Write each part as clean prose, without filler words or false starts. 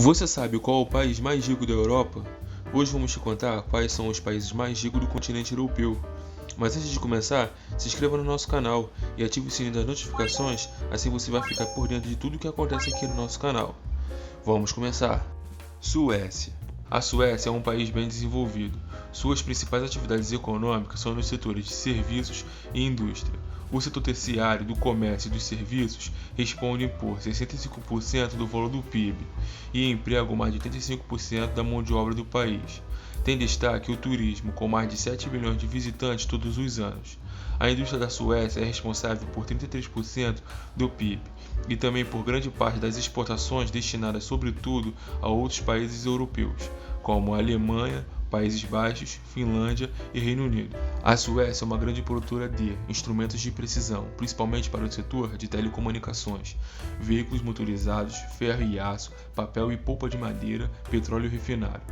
Você sabe qual é o país mais rico da Europa? Hoje vamos te contar quais são os países mais ricos do continente europeu. Mas antes de começar, se inscreva no nosso canal e ative o sininho das notificações, assim você vai ficar por dentro de tudo o que acontece aqui no nosso canal. Vamos começar! Suécia. A Suécia é um país bem desenvolvido. Suas principais atividades econômicas são nos setores de serviços e indústria. O setor terciário do comércio e dos serviços responde por 65% do valor do PIB e emprega mais de 85% da mão de obra do país. Tem destaque o turismo, com mais de 7 milhões de visitantes todos os anos. A indústria da Suécia é responsável por 33% do PIB e também por grande parte das exportações destinadas sobretudo a outros países europeus, como a Alemanha, Países Baixos, Finlândia e Reino Unido. A Suécia é uma grande produtora de instrumentos de precisão, principalmente para o setor de telecomunicações, veículos motorizados, ferro e aço, papel e polpa de madeira, petróleo refinado.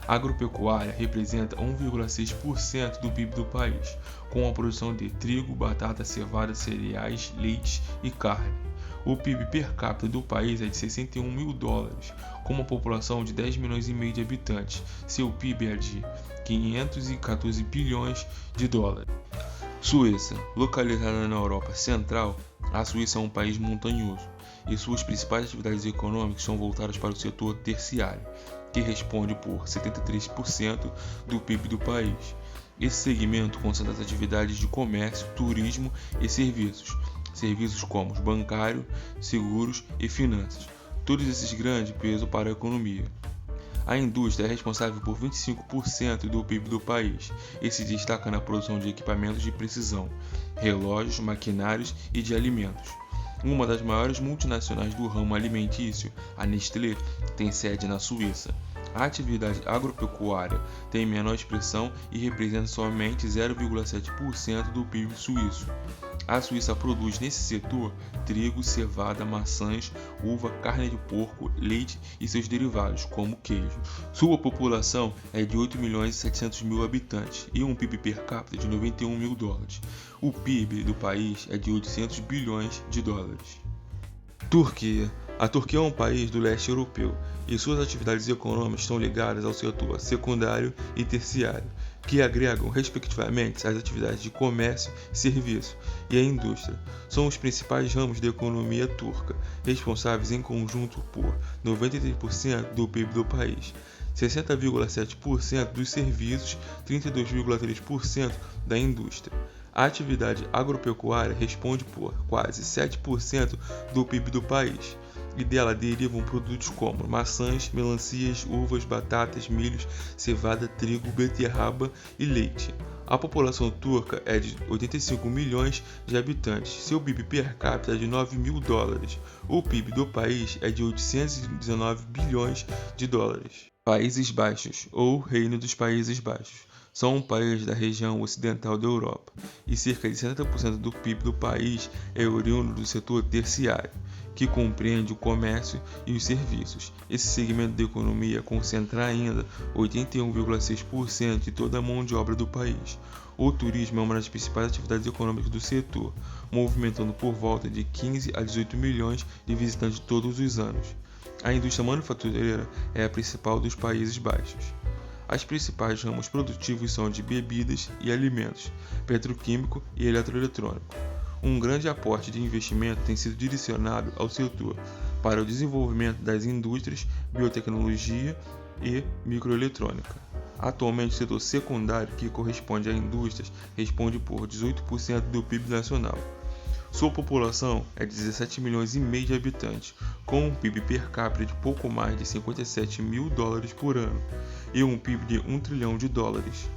A agropecuária representa 1,6% do PIB do país, com a produção de trigo, batata, cevada, cereais, leite e carne. O PIB per capita do país é de 61 mil dólares, com uma população de 10 milhões e meio de habitantes. Seu PIB é de 514 bilhões de dólares. Suíça. Localizada na Europa Central, a Suíça é um país montanhoso e suas principais atividades econômicas são voltadas para o setor terciário, que responde por 73% do PIB do país. Esse segmento concentra as atividades de comércio, turismo e serviços como bancário, seguros e finanças, todos esses grandes peso para a economia. A indústria é responsável por 25% do PIB do país e se destaca na produção de equipamentos de precisão, relógios, maquinários e de alimentos. Uma das maiores multinacionais do ramo alimentício, a Nestlé, tem sede na Suíça. A atividade agropecuária tem menor expressão e representa somente 0,7% do PIB suíço. A Suíça produz nesse setor trigo, cevada, maçãs, uva, carne de porco, leite e seus derivados, como queijo. Sua população é de 8 milhões e 700 mil habitantes e um PIB per capita de 91 mil dólares. O PIB do país é de 800 bilhões de dólares. Turquia. A Turquia é um país do leste europeu e suas atividades econômicas estão ligadas ao setor secundário e terciário, que agregam respectivamente as atividades de comércio, serviço e a indústria. São os principais ramos da economia turca, responsáveis em conjunto por 93% do PIB do país, 60,7% dos serviços, 32,3% da indústria. A atividade agropecuária responde por quase 7% do PIB do país, e dela derivam produtos como maçãs, melancias, uvas, batatas, milhos, cevada, trigo, beterraba e leite. A população turca é de 85 milhões de habitantes. Seu PIB per capita é de 9 mil dólares. O PIB do país é de 819 bilhões de dólares. Países Baixos, ou Reino dos Países Baixos, são um país da região ocidental da Europa, e cerca de 70% do PIB do país é oriundo do setor terciário, que compreende o comércio e os serviços. Esse segmento da economia concentra ainda 81,6% de toda a mão de obra do país. O turismo é uma das principais atividades econômicas do setor, movimentando por volta de 15 a 18 milhões de visitantes todos os anos. A indústria manufatureira é a principal dos Países Baixos. As principais ramos produtivos são de bebidas e alimentos, petroquímico e eletroeletrônico. Um grande aporte de investimento tem sido direcionado ao setor para o desenvolvimento das indústrias, biotecnologia e microeletrônica. Atualmente, o setor secundário, que corresponde a indústrias, responde por 18% do PIB nacional. Sua população é de 17 milhões e meio de habitantes, com um PIB per capita de pouco mais de 57 mil dólares por ano e um PIB de 1 trilhão de dólares.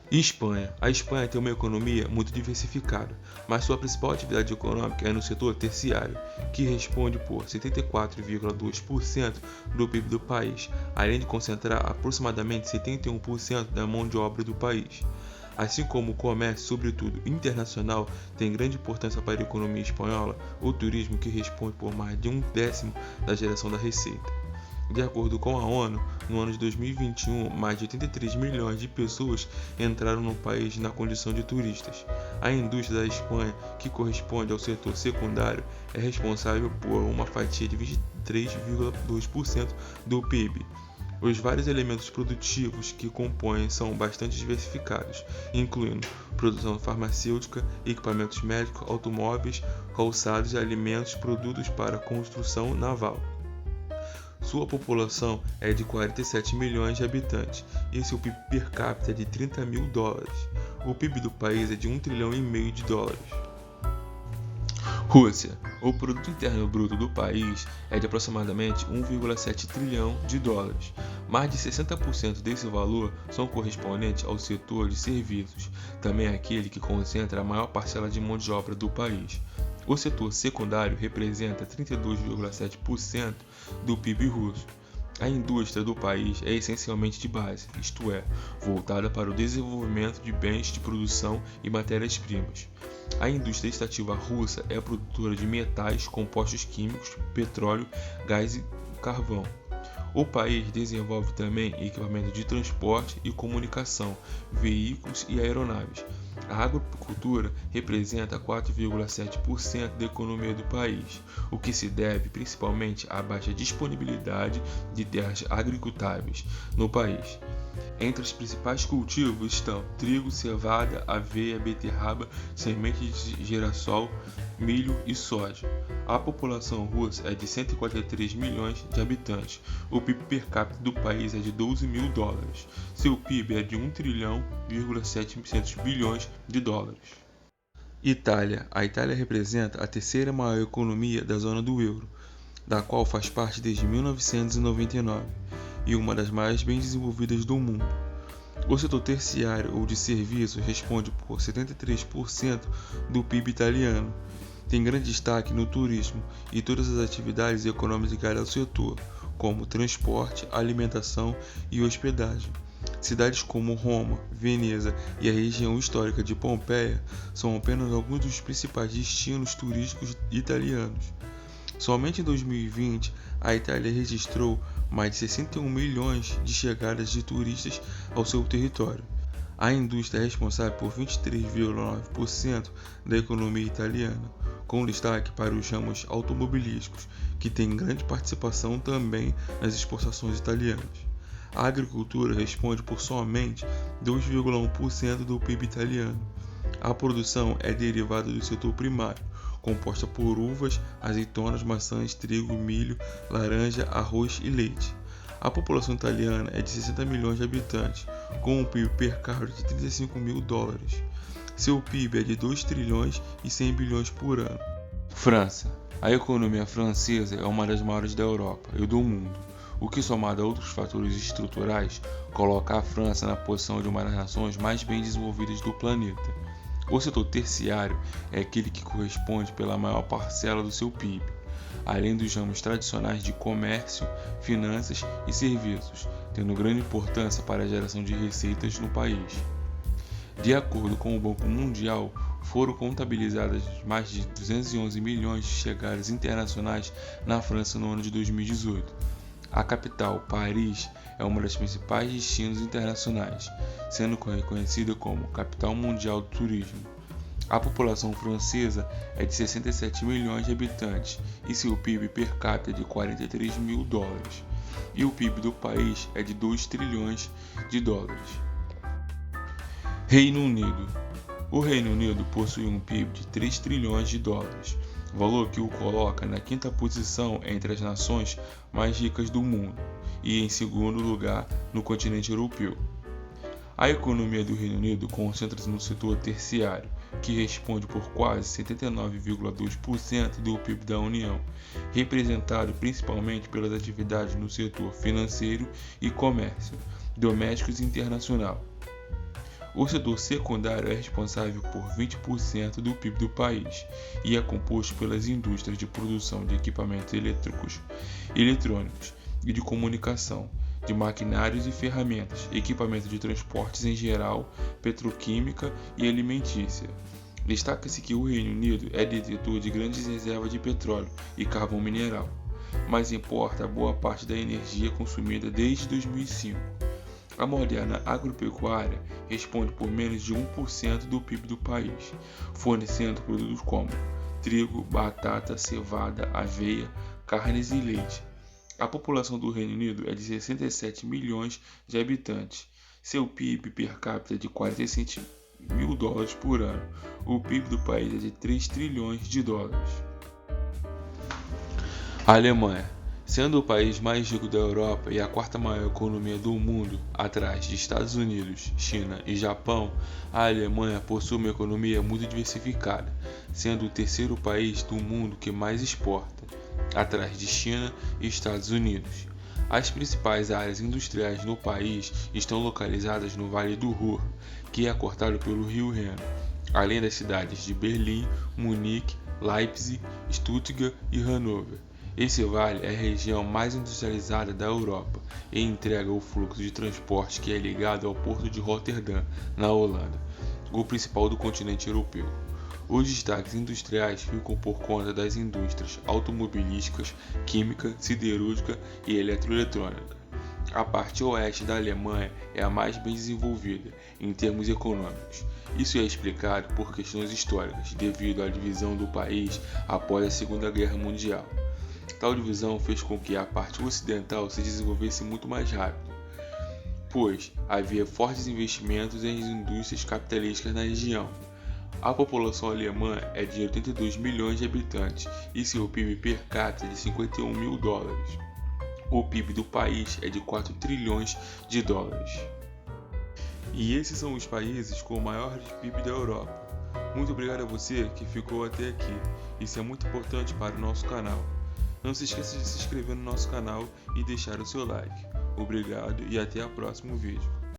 Espanha. A Espanha tem uma economia muito diversificada, mas sua principal atividade econômica é no setor terciário, que responde por 74,2% do PIB do país, além de concentrar aproximadamente 71% da mão de obra do país. Assim como o comércio, sobretudo internacional, tem grande importância para a economia espanhola, o turismo, que responde por mais de 1/10 da geração da receita. De acordo com a ONU, no ano de 2021, mais de 83 milhões de pessoas entraram no país na condição de turistas. A indústria da Espanha, que corresponde ao setor secundário, é responsável por uma fatia de 23,2% do PIB. Os vários elementos produtivos que compõem são bastante diversificados, incluindo produção farmacêutica, equipamentos médicos, automóveis, calçados, alimentos, produtos para construção naval. Sua população é de 47 milhões de habitantes e seu PIB per capita é de 30 mil dólares. O PIB do país é de 1,5 trilhão de dólares. Rússia. O produto interno bruto do país é de aproximadamente 1,7 trilhão de dólares. Mais de 60% desse valor são correspondentes ao setor de serviços, também aquele que concentra a maior parcela de mão de obra do país. O setor secundário representa 32,7% do PIB russo. A indústria do país é essencialmente de base, isto é, voltada para o desenvolvimento de bens de produção e matérias-primas. A indústria extrativa russa é produtora de metais, compostos químicos, petróleo, gás e carvão. O país desenvolve também equipamento de transporte e comunicação, veículos e aeronaves. A agricultura representa 4,7% da economia do país, o que se deve principalmente à baixa disponibilidade de terras agricultáveis no país. Entre os principais cultivos estão trigo, cevada, aveia, beterraba, sementes de girassol, milho e soja. A população russa é de 143 milhões de habitantes. O PIB per capita do país é de 12 mil dólares. Seu PIB é de 1,7 trilhão de dólares. Itália. A Itália representa a terceira maior economia da zona do euro, da qual faz parte desde 1999, e uma das mais bem desenvolvidas do mundo. O setor terciário ou de serviços responde por 73% do PIB italiano. Tem grande destaque no turismo e todas as atividades econômicas ligadas ao setor, como transporte, alimentação e hospedagem. Cidades como Roma, Veneza e a região histórica de Pompeia são apenas alguns dos principais destinos turísticos italianos. Somente em 2020, a Itália registrou mais de 61 milhões de chegadas de turistas ao seu território. A indústria é responsável por 23,9% da economia italiana, com destaque para os ramos automobilísticos, que tem grande participação também nas exportações italianas. A agricultura responde por somente 2,1% do PIB italiano. A produção é derivada do setor primário, composta por uvas, azeitonas, maçãs, trigo, milho, laranja, arroz e leite. A população italiana é de 60 milhões de habitantes, com um PIB per capita de 35 mil dólares. Seu PIB é de 2 trilhões e 100 bilhões por ano. França. A economia francesa é uma das maiores da Europa e do mundo, o que, somado a outros fatores estruturais, coloca a França na posição de uma das nações mais bem desenvolvidas do planeta. O setor terciário é aquele que corresponde pela maior parcela do seu PIB, além dos ramos tradicionais de comércio, finanças e serviços, tendo grande importância para a geração de receitas no país. De acordo com o Banco Mundial, foram contabilizadas mais de 211 milhões de chegadas internacionais na França no ano de 2018. A capital, Paris, é uma das principais destinos internacionais, sendo reconhecida como Capital Mundial do Turismo. A população francesa é de 67 milhões de habitantes e seu PIB per capita é de 43 mil dólares, e o PIB do país é de 2 trilhões de dólares. Reino Unido. O Reino Unido possui um PIB de 3 trilhões de dólares, valor que o coloca na quinta posição entre as nações mais ricas do mundo e em segundo lugar no continente europeu. A economia do Reino Unido concentra-se no setor terciário, que responde por quase 79,2% do PIB da União, representado principalmente pelas atividades no setor financeiro e comércio, domésticos e internacional. O setor secundário é responsável por 20% do PIB do país e é composto pelas indústrias de produção de equipamentos elétricos, eletrônicos e de comunicação, de maquinários e ferramentas, equipamentos de transportes em geral, petroquímica e alimentícia. Destaca-se que o Reino Unido é detentor de grandes reservas de petróleo e carvão mineral. mas importa boa parte da energia consumida desde 2005. A moderna agropecuária responde por menos de 1% do PIB do país, fornecendo produtos como trigo, batata, cevada, aveia, carnes e leite. A população do Reino Unido é de 67 milhões de habitantes. Seu PIB per capita é de 47 mil dólares por ano. O PIB do país é de 3 trilhões de dólares. A Alemanha, sendo o país mais rico da Europa e a quarta maior economia do mundo, atrás de Estados Unidos, China e Japão, a Alemanha possui uma economia muito diversificada, sendo o terceiro país do mundo que mais exporta, atrás de China e Estados Unidos. As principais áreas industriais no país estão localizadas no Vale do Ruhr, que é cortado pelo rio Reno, além das cidades de Berlim, Munique, Leipzig, Stuttgart e Hannover. Esse vale é a região mais industrializada da Europa e entrega o fluxo de transporte que é ligado ao porto de Rotterdam, na Holanda, o principal do continente europeu. Os destaques industriais ficam por conta das indústrias automobilísticas, química, siderúrgica e eletroeletrônica. A parte oeste da Alemanha é a mais bem desenvolvida em termos econômicos. Isso é explicado por questões históricas, devido à divisão do país após a Segunda Guerra Mundial. Tal divisão fez com que a parte ocidental se desenvolvesse muito mais rápido, pois havia fortes investimentos em indústrias capitalísticas na região. A população alemã é de 82 milhões de habitantes e seu PIB per capita é de 51 mil dólares. O PIB do país é de 4 trilhões de dólares. E esses são os países com o maior PIB da Europa. Muito obrigado a você que ficou até aqui. Isso é muito importante para o nosso canal. Não se esqueça de se inscrever no nosso canal e deixar o seu like. Obrigado e até o próximo vídeo.